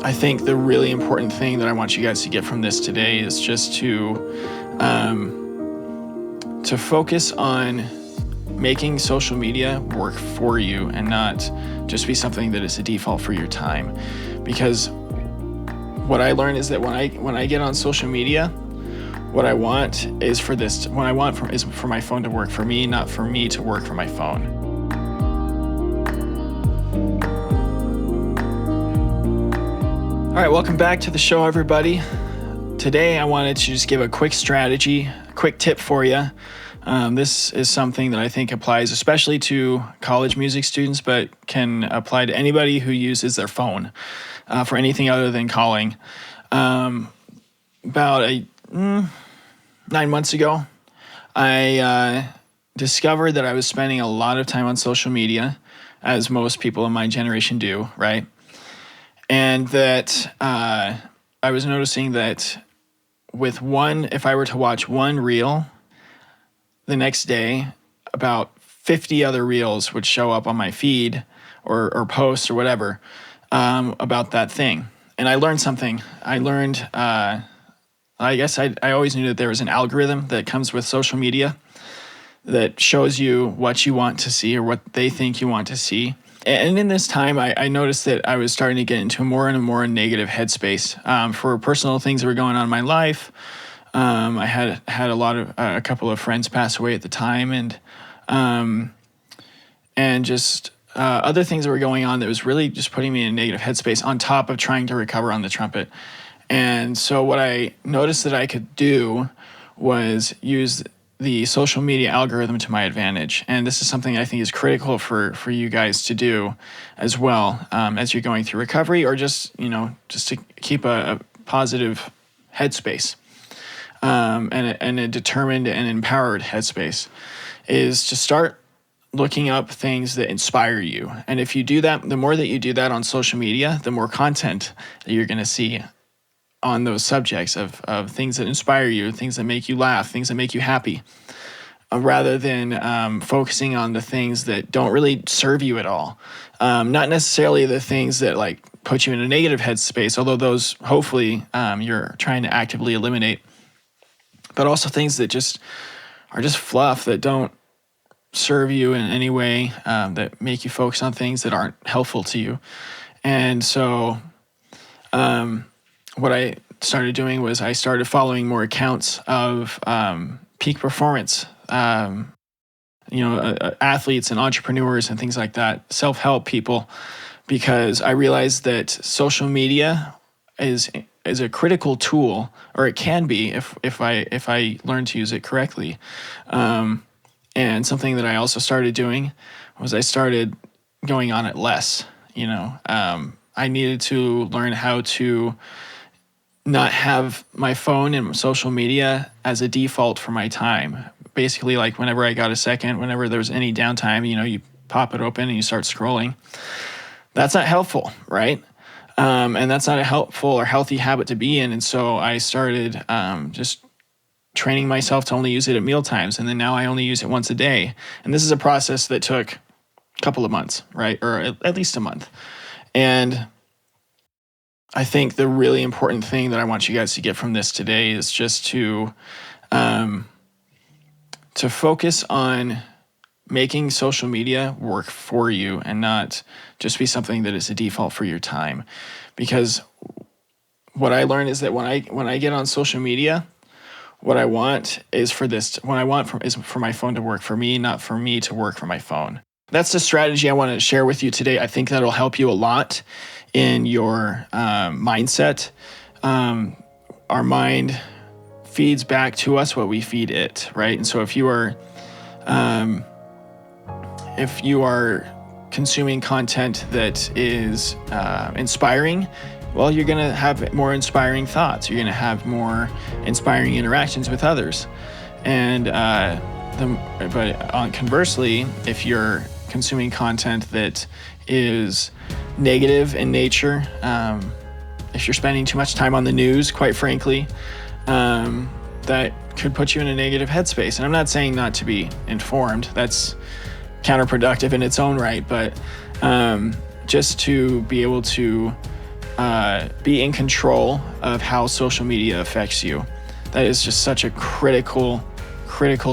I think the really important thing that I want you guys to get from this today is just to focus on making social media work for you and not just be something that is a default for your time. Because what I learned is that when I get on social media, what I want is for my phone to work for me, not for me to work for my phone. All right, welcome back to the show, everybody. Today, I wanted to just give a quick strategy, a quick tip for you. This is something that I think applies especially to college music students, but can apply to anybody who uses their phone for anything other than calling. About 9 months ago, I discovered that I was spending a lot of time on social media, as most people in my generation do, right? And that I was noticing that if I were to watch one reel, the next day, about 50 other reels would show up on my feed or posts or whatever about that thing. And I learned something. I learned, I guess I always knew that there was an algorithm that comes with social media that shows you what you want to see or what they think you want to see. And in this time, I noticed that I was starting to get into more and more negative headspace for personal things that were going on in my life. I had a couple of friends pass away at the time, and just other things that were going on that was really just putting me in a negative headspace on top of trying to recover on the trumpet. And so what I noticed that I could do was use the social media algorithm to my advantage. And this is something I think is critical for you guys to do as well, as you're going through recovery, or just to keep a positive headspace, and a determined and empowered headspace, is to start looking up things that inspire you. And if you do that, the more that you do that on social media, the more content that you're going to see on those subjects of things that inspire you, things that make you laugh, things that make you happy, rather than focusing on the things that don't really serve you at all. Not necessarily the things that like put you in a negative headspace, although those hopefully you're trying to actively eliminate, but also things that are just fluff that don't serve you in any way, that make you focus on things that aren't helpful to you. And so what I started doing was I started following more accounts of peak performance, athletes and entrepreneurs and things like that, self-help people, because I realized that social media is a critical tool, or it can be if I learn to use it correctly. And something that I also started doing was I started going on it less. I needed to learn how to not have my phone and social media as a default for my time. Basically, like whenever I got a second, whenever there's any downtime, you pop it open and you start scrolling. That's not helpful, right? And that's not a helpful or healthy habit to be in. And so I started just training myself to only use it at meal times. And then now I only use it once a day. And this is a process that took a couple of months, right? Or at least a month. And I think the really important thing that I want you guys to get from this today is just to focus on making social media work for you and not just be something that is a default for your time. Because what I learned is that when I get on social media, what I want is for my phone to work for me, not for me to work for my phone. That's the strategy I want to share with you today. I think that'll help you a lot in your mindset. Our mind feeds back to us what we feed it, right? And so if you are consuming content that is inspiring, well, you're going to have more inspiring thoughts. You're going to have more inspiring interactions with others. And conversely, if you're consuming content that is negative in nature, if you're spending too much time on the news, quite frankly, that could put you in a negative headspace. And I'm not saying not to be informed. That's counterproductive in its own right. But just to be able to be in control of how social media affects you. That is just such a critical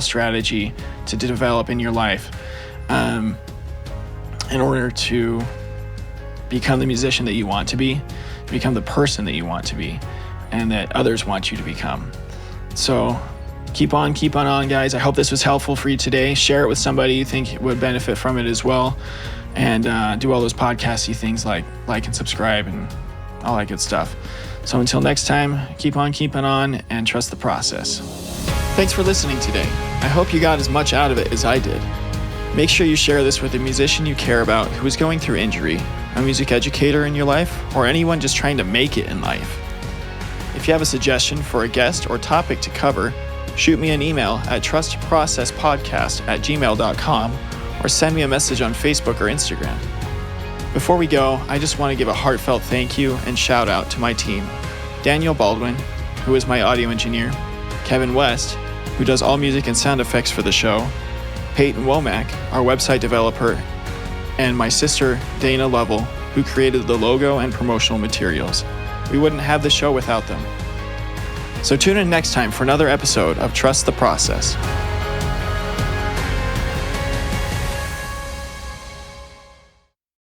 strategy to develop in your life in order to become the musician that you want to be, become the person that you want to be, and that others want you to become. So keep on, guys. I hope this was helpful for you today. Share it with somebody you think would benefit from it as well. And do all those podcasty things like and subscribe and all that good stuff. So until next time, keep on keeping on and trust the process. Thanks for listening today. I hope you got as much out of it as I did. Make sure you share this with a musician you care about who is going through injury, a music educator in your life, or anyone just trying to make it in life. If you have a suggestion for a guest or topic to cover, shoot me an email at trustprocesspodcast@gmail.com or send me a message on Facebook or Instagram. Before we go, I just want to give a heartfelt thank you and shout out to my team. Daniel Baldwin, who is my audio engineer, Kevin West, who does all music and sound effects for the show, Peyton Womack, our website developer, and my sister, Dana Lovell, who created the logo and promotional materials. We wouldn't have the show without them. So tune in next time for another episode of Trust the Process.